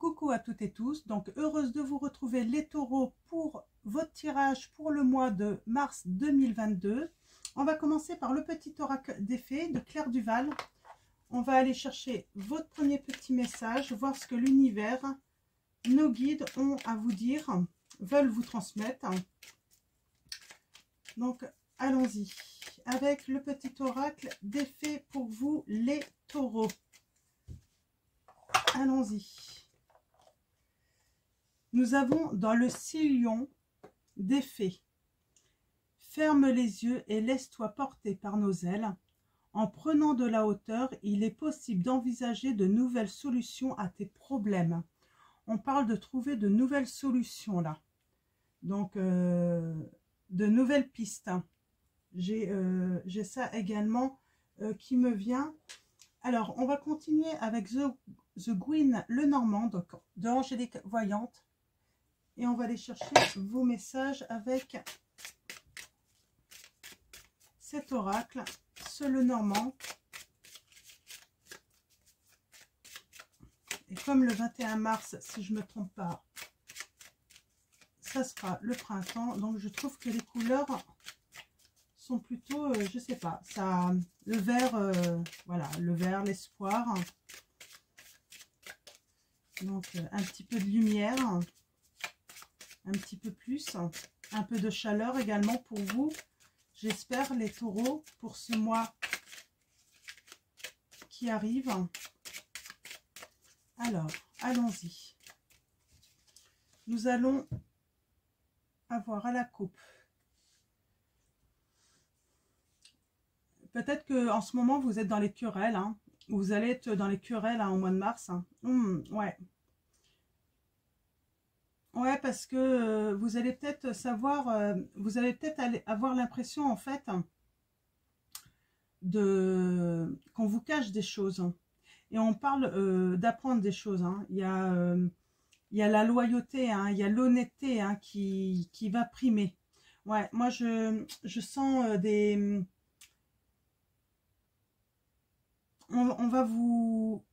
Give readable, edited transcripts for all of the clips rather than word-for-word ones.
Coucou à toutes et tous, donc heureuse de vous retrouver les taureaux pour votre tirage pour le mois de mars 2022. On va commencer par le petit oracle des fées de Claire Duval. On va aller chercher votre premier petit message, voir ce que l'univers, nos guides ont à vous dire, veulent vous transmettre. Donc allons-y avec le petit oracle des fées pour vous les taureaux. Allons-y. Nous avons dans le sillon des fées. Ferme les yeux et laisse-toi porter par nos ailes. En prenant de la hauteur, il est possible d'envisager de nouvelles solutions à tes problèmes. On parle de trouver de nouvelles solutions là. Donc, de nouvelles pistes. J'ai ça également qui me vient. Alors, on va continuer avec The Gwyn Lenormand, donc de Angélique Voyante. Et on va aller chercher vos messages avec cet oracle, ce Lenormand. Et comme le 21 mars, si je ne me trompe pas, ça sera le printemps. Donc je trouve que les couleurs sont plutôt, je sais pas, ça, le vert, voilà, le vert, l'espoir. Donc un petit peu de lumière. Un petit peu plus, un peu de chaleur également pour vous. J'espère les taureaux pour ce mois qui arrive. Alors, allons-y. Nous allons avoir à la coupe. Peut-être que en ce moment vous êtes dans les querelles. Hein. Vous allez être dans les querelles hein, au mois de mars. Hein. Ouais. Ouais, parce que vous allez peut-être savoir, vous allez peut-être avoir l'impression en fait qu'on vous cache des choses. Et on parle d'apprendre des choses. Hein. Il y a la loyauté, hein, il y a l'honnêteté hein, qui va primer. Ouais, moi je sens des... On va vous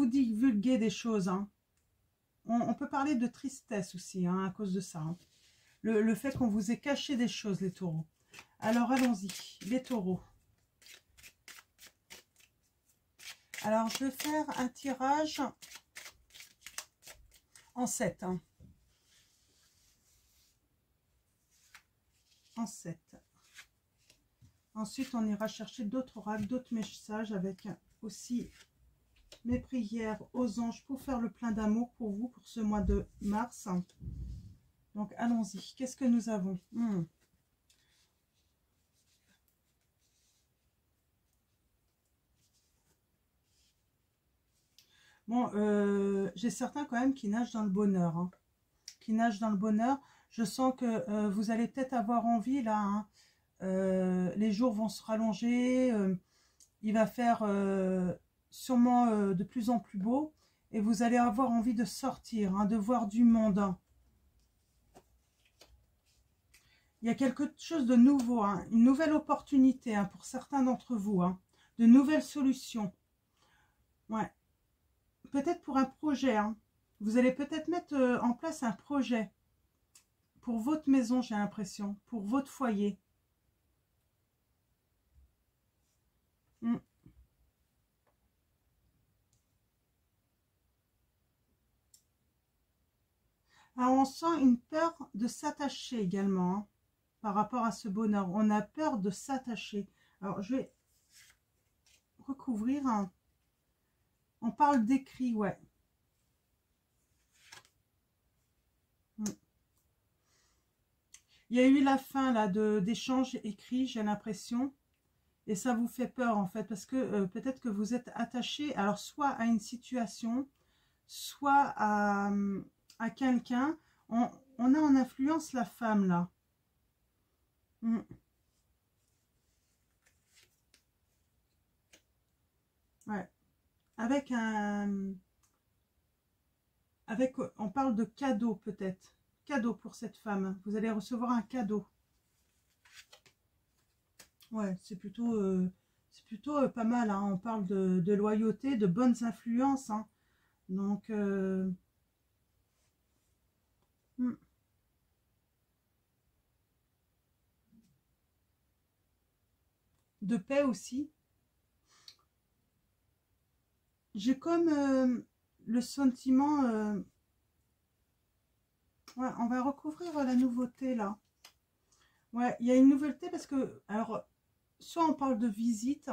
divulguer des choses. Hein. On peut parler de tristesse aussi, hein, à cause de ça. Hein. Le fait qu'on vous ait caché des choses, les taureaux. Alors, allons-y, les taureaux. Alors, je vais faire un tirage en 7. Hein. En 7. Ensuite, on ira chercher d'autres oracles, d'autres messages avec aussi... mes prières aux anges pour faire le plein d'amour pour vous pour ce mois de mars. Donc allons-y. Qu'est-ce que nous avons? Bon, j'ai certains quand même qui nagent dans le bonheur. Hein. Qui nagent dans le bonheur. Je sens que vous allez peut-être avoir envie là. Hein. Les jours vont se rallonger. Il va faire... sûrement de plus en plus beau et vous allez avoir envie de sortir, hein, de voir du monde. Hein. Il y a quelque chose de nouveau, hein, une nouvelle opportunité hein, pour certains d'entre vous, hein, de nouvelles solutions. Ouais. Peut-être pour un projet. Hein. Vous allez peut-être mettre en place un projet pour votre maison, j'ai l'impression, pour votre foyer. Alors, on sent une peur de s'attacher également hein, par rapport à ce bonheur. On a peur de s'attacher. Alors, je vais recouvrir. Un... On parle d'écrit, ouais. Il y a eu la fin là d'échanges écrits, j'ai l'impression. Et ça vous fait peur en fait, parce que peut-être que vous êtes attaché, alors soit à une situation, soit à quelqu'un. On a en influence la femme là. Ouais. Avec un... on parle de cadeau peut-être. Cadeau pour cette femme. Vous allez recevoir un cadeau. Ouais, c'est plutôt pas mal. Hein. On parle de loyauté, de bonnes influences. Hein. Donc, hmm, de paix aussi. J'ai comme le sentiment... ouais, on va recouvrir la nouveauté là. Ouais, il y a une nouveauté parce que... Alors, soit on parle de visite,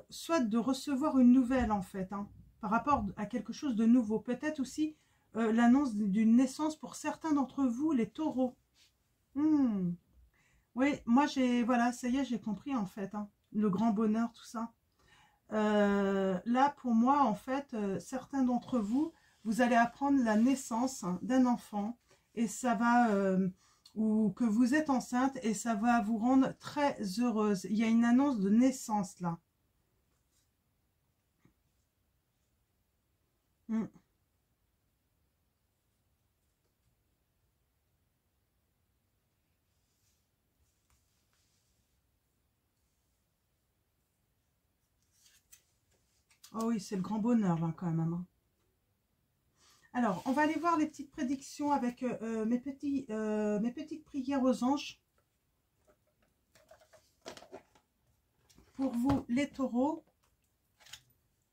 soit de recevoir une nouvelle en fait, hein, par rapport à quelque chose de nouveau. Peut-être aussi l'annonce d'une naissance pour certains d'entre vous, les taureaux. Hmm. Oui, moi j'ai, voilà, ça y est, j'ai compris en fait, hein, le grand bonheur, tout ça. Là, pour moi, en fait, certains d'entre vous, vous allez apprendre la naissance d'un enfant et ça va, ou que vous êtes enceinte et ça va vous rendre très heureuse. Il y a une annonce de naissance là. Hmm. Oh oui, c'est le grand bonheur là quand même, hein. Alors, on va aller voir les petites prédictions avec mes petites prières aux anges. Pour vous, les taureaux,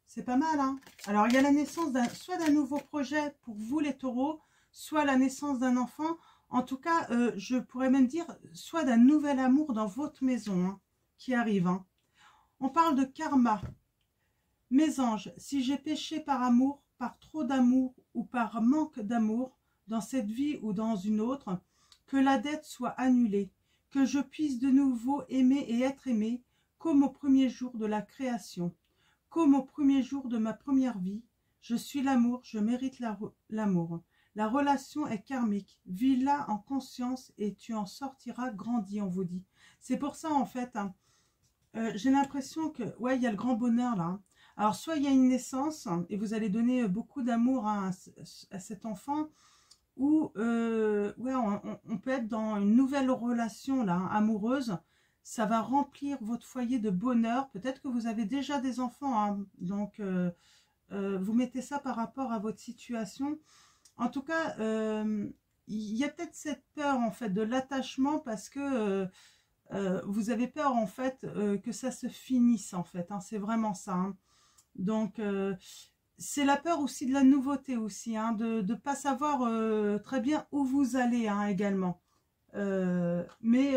c'est pas mal, hein. Alors, il y a la naissance soit d'un nouveau projet pour vous, les taureaux, soit la naissance d'un enfant. En tout cas, je pourrais même dire, soit d'un nouvel amour dans votre maison, hein, qui arrive, hein. On parle de karma. Mes anges, si j'ai péché par amour, par trop d'amour ou par manque d'amour, dans cette vie ou dans une autre, que la dette soit annulée, que je puisse de nouveau aimer et être aimé, comme au premier jour de la création, comme au premier jour de ma première vie. Je suis l'amour, je mérite l'amour. La relation est karmique. Vis-la en conscience et tu en sortiras grandi, on vous dit. C'est pour ça, en fait, hein, j'ai l'impression que, ouais, il y a le grand bonheur là, hein. Alors, soit il y a une naissance et vous allez donner beaucoup d'amour à cet enfant, ou ouais, on peut être dans une nouvelle relation là, hein, amoureuse. Ça va remplir votre foyer de bonheur. Peut-être que vous avez déjà des enfants, hein, donc vous mettez ça par rapport à votre situation. En tout cas, il y a peut-être cette peur en fait de l'attachement parce que vous avez peur en fait que ça se finisse en fait, hein, c'est vraiment ça, hein. Donc c'est la peur aussi de la nouveauté aussi, hein, de ne pas savoir très bien où vous allez, hein, également. Mais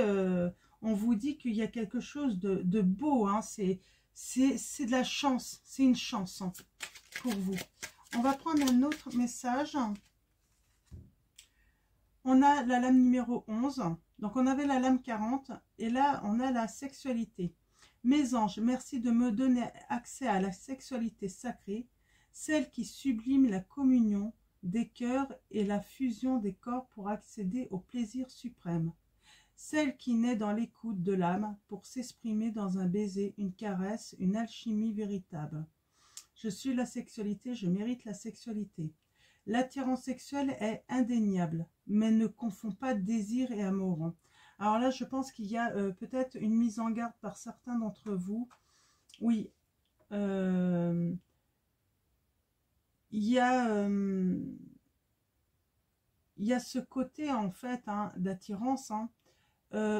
on vous dit qu'il y a quelque chose de beau, hein, c'est de la chance, c'est une chance, hein, pour vous. On va prendre un autre message. On a la lame numéro 11, donc on avait la lame 40, et là on a la sexualité. Mes anges, merci de me donner accès à la sexualité sacrée, celle qui sublime la communion des cœurs et la fusion des corps pour accéder au plaisir suprême, celle qui naît dans l'écoute de l'âme pour s'exprimer dans un baiser, une caresse, une alchimie véritable. Je suis la sexualité, je mérite la sexualité. L'attirance sexuelle est indéniable, mais ne confond pas désir et amour. Alors là, je pense qu'il y a peut-être une mise en garde par certains d'entre vous. Oui, euh, il y a, il y a ce côté en fait, hein, d'attirance, hein.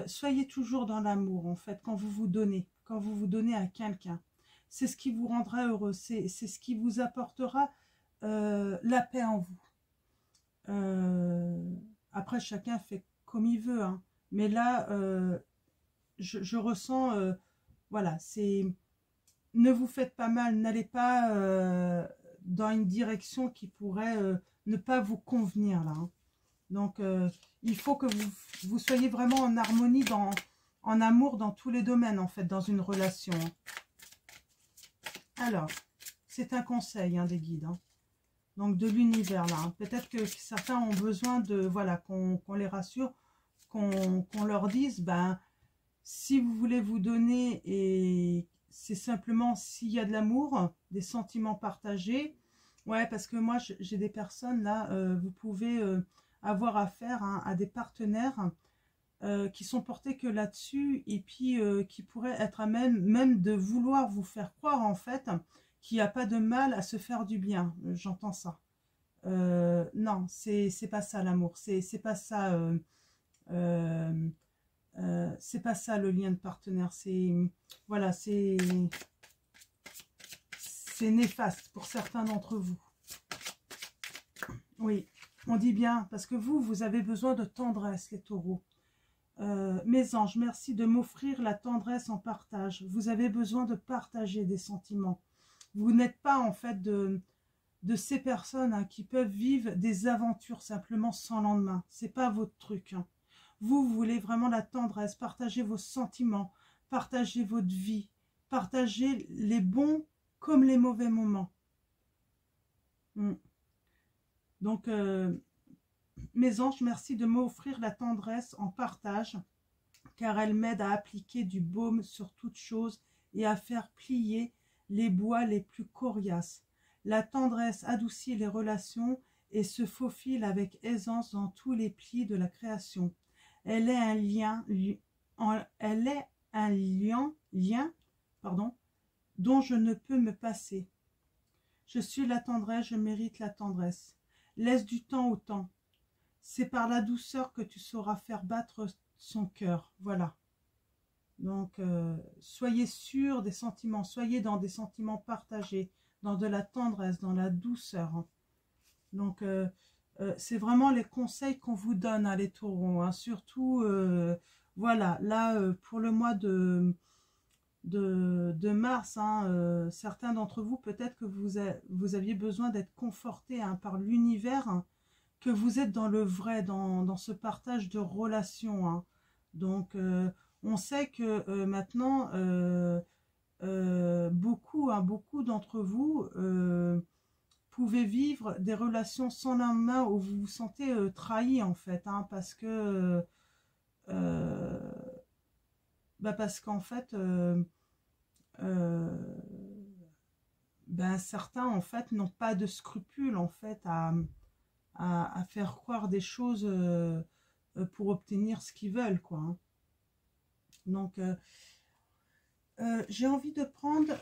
Soyez toujours dans l'amour en fait quand vous vous donnez à quelqu'un. C'est ce qui vous rendra heureux, c'est ce qui vous apportera la paix en vous. Après, chacun fait comme il veut, hein. Mais là, je ressens, voilà, c'est ne vous faites pas mal, n'allez pas dans une direction qui pourrait ne pas vous convenir là, hein. Donc, il faut que vous soyez vraiment en harmonie, en amour dans tous les domaines, en fait, dans une relation. Alors, c'est un conseil, hein, des guides, hein. Donc, de l'univers, là, hein. Peut-être que certains ont besoin de, voilà, qu'on les rassure, qu'on leur dise, ben, si vous voulez vous donner, et c'est simplement s'il y a de l'amour, des sentiments partagés. Ouais, parce que moi, j'ai des personnes, là, vous pouvez avoir affaire, hein, à des partenaires qui sont portés que là-dessus, et puis qui pourraient être à même de vouloir vous faire croire, en fait, qui a pas de mal à se faire du bien. J'entends ça. Non, c'est pas ça l'amour. C'est pas ça. C'est pas ça le lien de partenaire. C'est voilà, c'est néfaste pour certains d'entre vous. Oui, on dit bien parce que vous avez besoin de tendresse, les taureaux. Mes anges, merci de m'offrir la tendresse en partage. Vous avez besoin de partager des sentiments. Vous n'êtes pas en fait de ces personnes hein, qui peuvent vivre des aventures simplement sans lendemain. C'est pas votre truc. Hein. Vous voulez vraiment la tendresse, partager vos sentiments, partager votre vie, partager les bons comme les mauvais moments. Donc, mes anges, merci de m'offrir la tendresse en partage, car elle m'aide à appliquer du baume sur toute chose et à faire plier les bois les plus coriaces. La tendresse adoucit les relations et se faufile avec aisance dans tous les plis de la création. Elle est un lien, dont je ne peux me passer. Je suis la tendresse, je mérite la tendresse. Laisse du temps au temps. C'est par la douceur que tu sauras faire battre son cœur. Voilà. Donc, soyez sûrs des sentiments, soyez dans des sentiments partagés, dans de la tendresse, dans la douceur. Donc, c'est vraiment les conseils qu'on vous donne, hein, les taureaux. Hein. Surtout, voilà, là, pour le mois de mars, hein, certains d'entre vous, peut-être que vous aviez besoin d'être confortés hein, par l'univers, hein, que vous êtes dans le vrai, dans ce partage de relations. Hein. Donc, on sait que maintenant, beaucoup d'entre vous pouvez vivre des relations sans lendemain où vous vous sentez trahi en fait, hein, parce que parce qu'en fait certains en fait n'ont pas de scrupules en fait à faire croire des choses pour obtenir ce qu'ils veulent quoi. Hein. Donc j'ai envie de prendre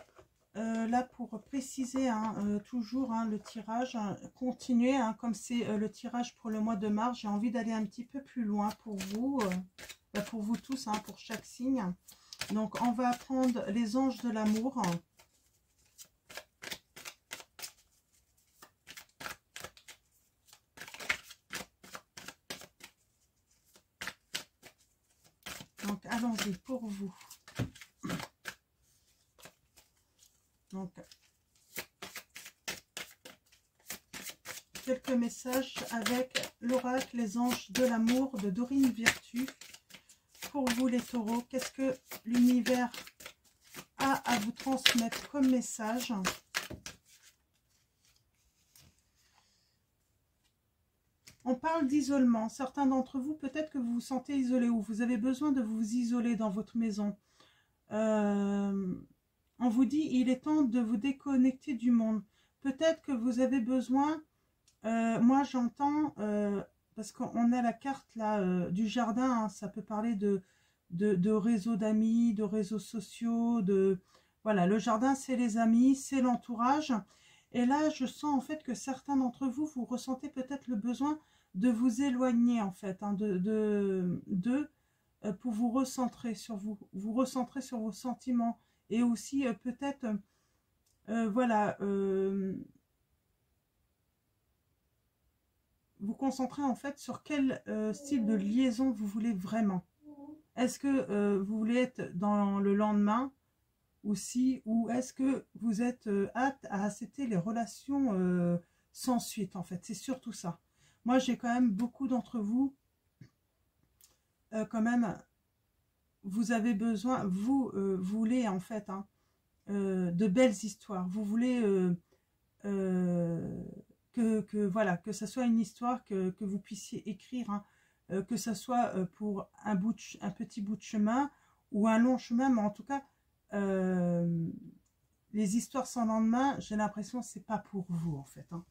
là pour préciser hein, toujours hein, le tirage, hein, continuer hein, comme c'est le tirage pour le mois de mars. J'ai envie d'aller un petit peu plus loin pour vous tous, hein, pour chaque signe. Donc on va prendre les anges de l'amour. Donc allons-y pour vous. Donc, quelques messages avec l'oracle, les anges de l'amour de Dorine Virtue. Pour vous les taureaux, qu'est-ce que l'univers a à vous transmettre comme message? On parle d'isolement. Certains d'entre vous, peut-être que vous vous sentez isolé ou vous avez besoin de vous isoler dans votre maison. On vous dit, il est temps de vous déconnecter du monde. Peut-être que vous avez besoin, moi j'entends, parce qu'on a la carte là du jardin, hein, ça peut parler de réseaux d'amis, de réseaux sociaux, voilà, le jardin c'est les amis, c'est l'entourage. Et là je sens en fait que certains d'entre vous, vous ressentez peut-être le besoin de vous éloigner en fait, hein, pour vous recentrer sur vous recentrer sur vos sentiments. Et aussi peut-être, voilà, vous concentrer en fait sur quel style de liaison vous voulez vraiment. Est-ce que vous voulez être dans le lendemain aussi, ou est-ce que vous êtes apte à accepter les relations sans suite en fait. C'est surtout ça. Moi j'ai quand même beaucoup d'entre vous, quand même, vous avez besoin, vous voulez en fait hein, de belles histoires. Vous voulez voilà, que ça soit une histoire que vous puissiez écrire, hein, que ça soit pour un petit bout de chemin ou un long chemin, mais en tout cas, les histoires sans lendemain, j'ai l'impression que c'est pas pour vous en fait. Hein.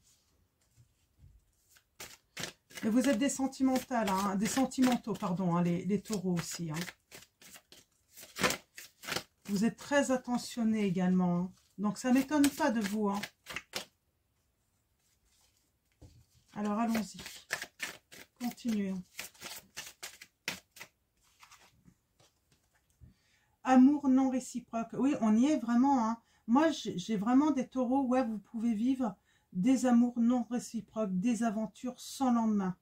Et vous êtes des sentimentales, hein, des sentimentaux, pardon, hein, les taureaux aussi. Hein. Vous êtes très attentionnés également. Hein. Donc, ça ne m'étonne pas de vous. Hein. Alors, allons-y. Continuons. Amour non réciproque. Oui, on y est vraiment. Hein. Moi, j'ai vraiment des taureaux. Ouais, vous pouvez vivre des amours non réciproques, des aventures sans lendemain.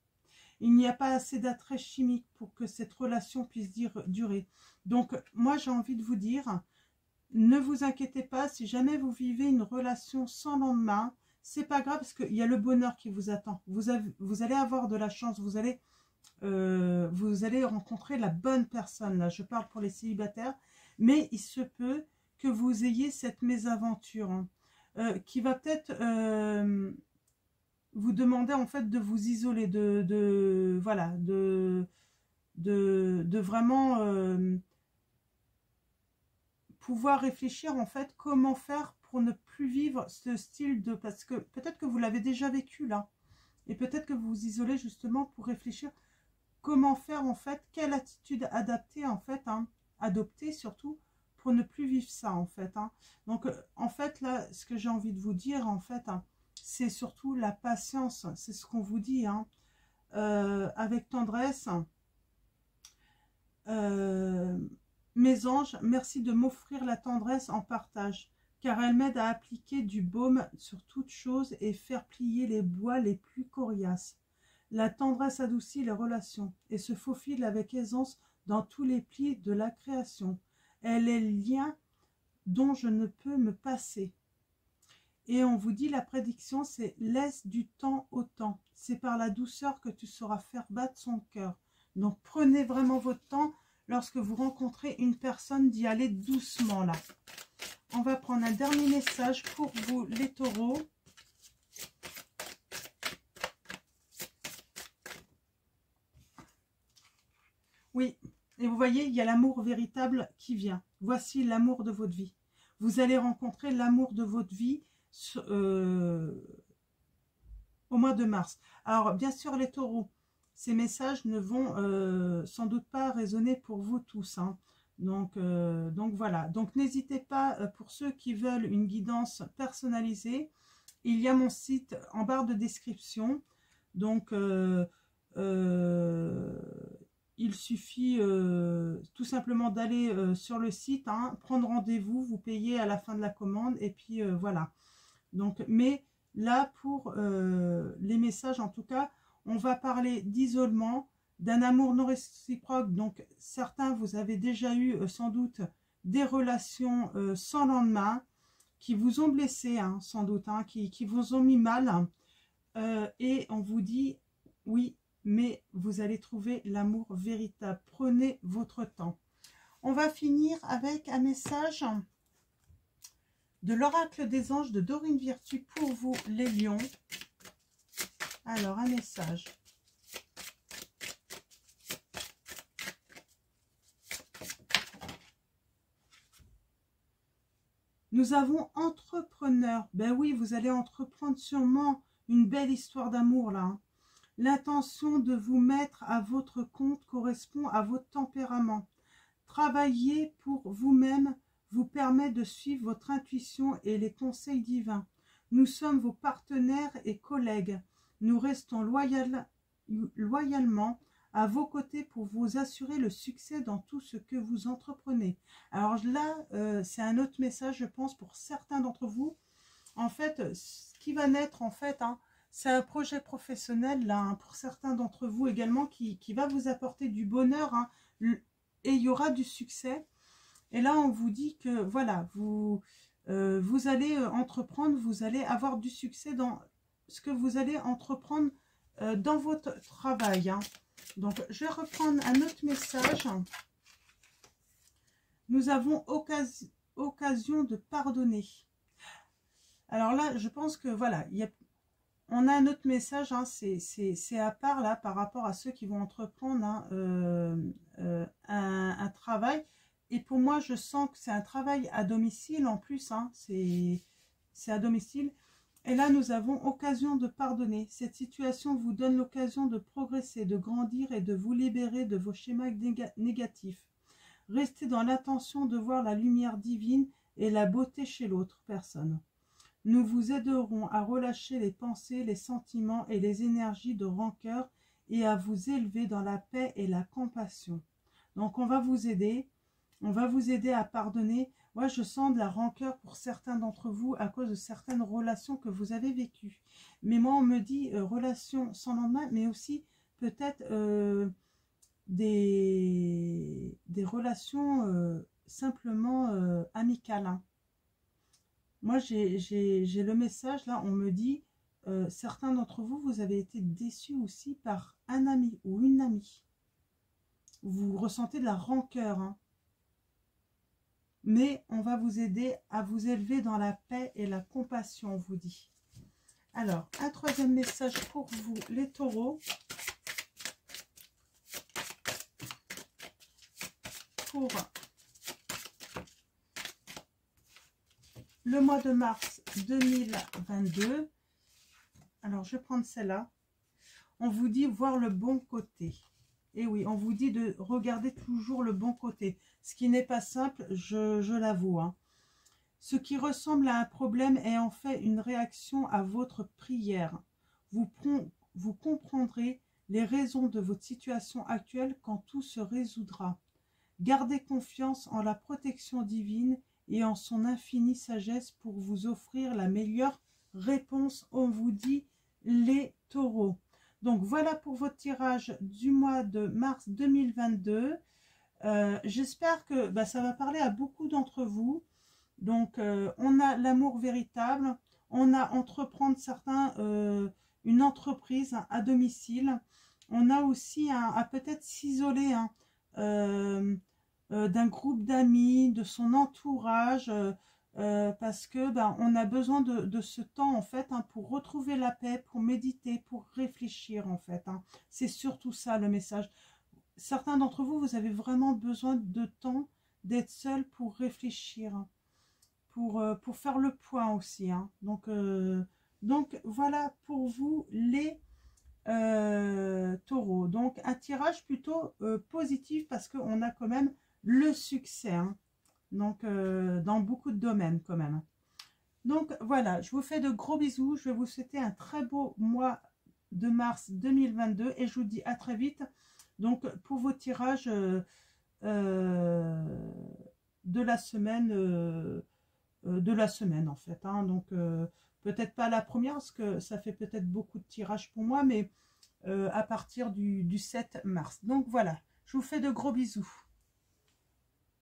Il n'y a pas assez d'attrait chimique pour que cette relation puisse durer. Donc, moi, j'ai envie de vous dire, ne vous inquiétez pas, si jamais vous vivez une relation sans lendemain, c'est pas grave parce qu'il y a le bonheur qui vous attend. Vous allez avoir de la chance, vous allez rencontrer la bonne personne. Là, je parle pour les célibataires, mais il se peut que vous ayez cette mésaventure hein, qui va peut-être vous demander en fait de vous isoler, voilà, de vraiment pouvoir réfléchir en fait comment faire pour ne plus vivre ce style de... Parce que peut-être que vous l'avez déjà vécu là, et peut-être que vous vous isolez justement pour réfléchir comment faire en fait, quelle attitude adapter en fait, hein, adopter surtout, pour ne plus vivre ça en fait. Hein. Donc en fait là, ce que j'ai envie de vous dire en fait, hein, c'est surtout la patience, c'est ce qu'on vous dit, hein, avec tendresse. Mes anges, merci de m'offrir la tendresse en partage, car elle m'aide à appliquer du baume sur toute chose et faire plier les bois les plus coriaces. La tendresse adoucit les relations et se faufile avec aisance dans tous les plis de la création. Elle est le lien dont je ne peux me passer. Et on vous dit la prédiction, c'est « laisse du temps au temps ». C'est par la douceur que tu sauras faire battre son cœur. Donc prenez vraiment votre temps lorsque vous rencontrez une personne d'y aller doucement là. On va prendre un dernier message pour vous les taureaux. Oui, et vous voyez, il y a l'amour véritable qui vient. Voici l'amour de votre vie. Vous allez rencontrer l'amour de votre vie au mois de mars. Alors, bien sûr, les taureaux, ces messages ne vont sans doute pas résonner pour vous tous. Hein. Donc voilà. Donc, n'hésitez pas, pour ceux qui veulent une guidance personnalisée, il y a mon site en barre de description. Donc, il suffit tout simplement d'aller sur le site, hein, prendre rendez-vous, vous payez à la fin de la commande et puis voilà. Donc, mais là, pour les messages, en tout cas, on va parler d'isolement, d'un amour non réciproque. Donc, certains, vous avez déjà eu sans doute des relations sans lendemain qui vous ont blessé, hein, sans doute, hein, qui vous ont mis mal. Et on vous dit, oui, mais vous allez trouver l'amour véritable. Prenez votre temps. On va finir avec un message de l'oracle des anges de Dorine Virtue pour vous, les lions. Alors, un message. Nous avons entrepreneur. Ben oui, vous allez entreprendre sûrement une belle histoire d'amour là. Hein. L'intention de vous mettre à votre compte correspond à votre tempérament. Travailler pour vous-même vous permet de suivre votre intuition et les conseils divins. Nous sommes vos partenaires et collègues. Nous restons loyalement à vos côtés pour vous assurer le succès dans tout ce que vous entreprenez. Alors là, c'est un autre message, je pense, pour certains d'entre vous. En fait, ce qui va naître, en fait, hein, c'est un projet professionnel, là, hein, pour certains d'entre vous également, qui va vous apporter du bonheur, hein, et il y aura du succès. Et là, on vous dit que, voilà, vous allez entreprendre, vous allez avoir du succès dans ce que vous allez entreprendre dans votre travail. Hein. Donc, je vais reprendre un autre message. Nous avons occasion de pardonner. Alors là, je pense que, voilà, on a un autre message, hein, c'est à part là par rapport à ceux qui vont entreprendre hein, un travail. Et pour moi, je sens que c'est un travail à domicile en plus, hein, c'est à domicile. Et là, nous avons occasion de pardonner. Cette situation vous donne l'occasion de progresser, de grandir et de vous libérer de vos schémas négatifs. Restez dans l'intention de voir la lumière divine et la beauté chez l'autre personne. Nous vous aiderons à relâcher les pensées, les sentiments et les énergies de rancœur et à vous élever dans la paix et la compassion. Donc on va vous aider à pardonner. Moi je sens de la rancœur pour certains d'entre vous à cause de certaines relations que vous avez vécues. Mais moi on me dit relations sans lendemain, mais aussi peut-être des relations simplement amicales. Hein. Moi, j'ai le message, là, on me dit, certains d'entre vous, vous avez été déçus aussi par un ami ou une amie. Vous ressentez de la rancœur. Hein. Mais on va vous aider à vous élever dans la paix et la compassion, on vous dit. Alors, un troisième message pour vous, les taureaux. Pour le mois de mars 2022. Alors, je vais prendre celle-là. On vous dit voir le bon côté. Et oui, on vous dit de regarder toujours le bon côté. Ce qui n'est pas simple, je l'avoue. Hein. Ce qui ressemble à un problème est en fait une réaction à votre prière. Vous comprendrez les raisons de votre situation actuelle quand tout se résoudra. Gardez confiance en la protection divine et en son infinie sagesse pour vous offrir la meilleure réponse, on vous dit, les taureaux. Donc voilà pour votre tirage du mois de mars 2022. J'espère que ça va parler à beaucoup d'entre vous. Donc on a l'amour véritable, on a entreprendre certains une entreprise à domicile. On a aussi à peut-être s'isoler d'un groupe d'amis, de son entourage, parce que on a besoin de ce temps en fait pour retrouver la paix, pour méditer, pour réfléchir en fait. C'est surtout ça le message. Certains d'entre vous, vous avez vraiment besoin de temps, d'être seul pour réfléchir, pour faire le point aussi. Donc voilà pour vous les taureaux. Donc un tirage plutôt positif parce qu'on a quand même le succès. Donc dans beaucoup de domaines quand même. Donc voilà, je vous fais de gros bisous. Je vais vous souhaiter un très beau mois de mars 2022 et je vous dis à très vite. Donc pour vos tirages de la semaine en fait. Donc peut-être pas la première parce que ça fait peut-être beaucoup de tirages pour moi, mais à partir du 7 mars. Donc voilà, je vous fais de gros bisous.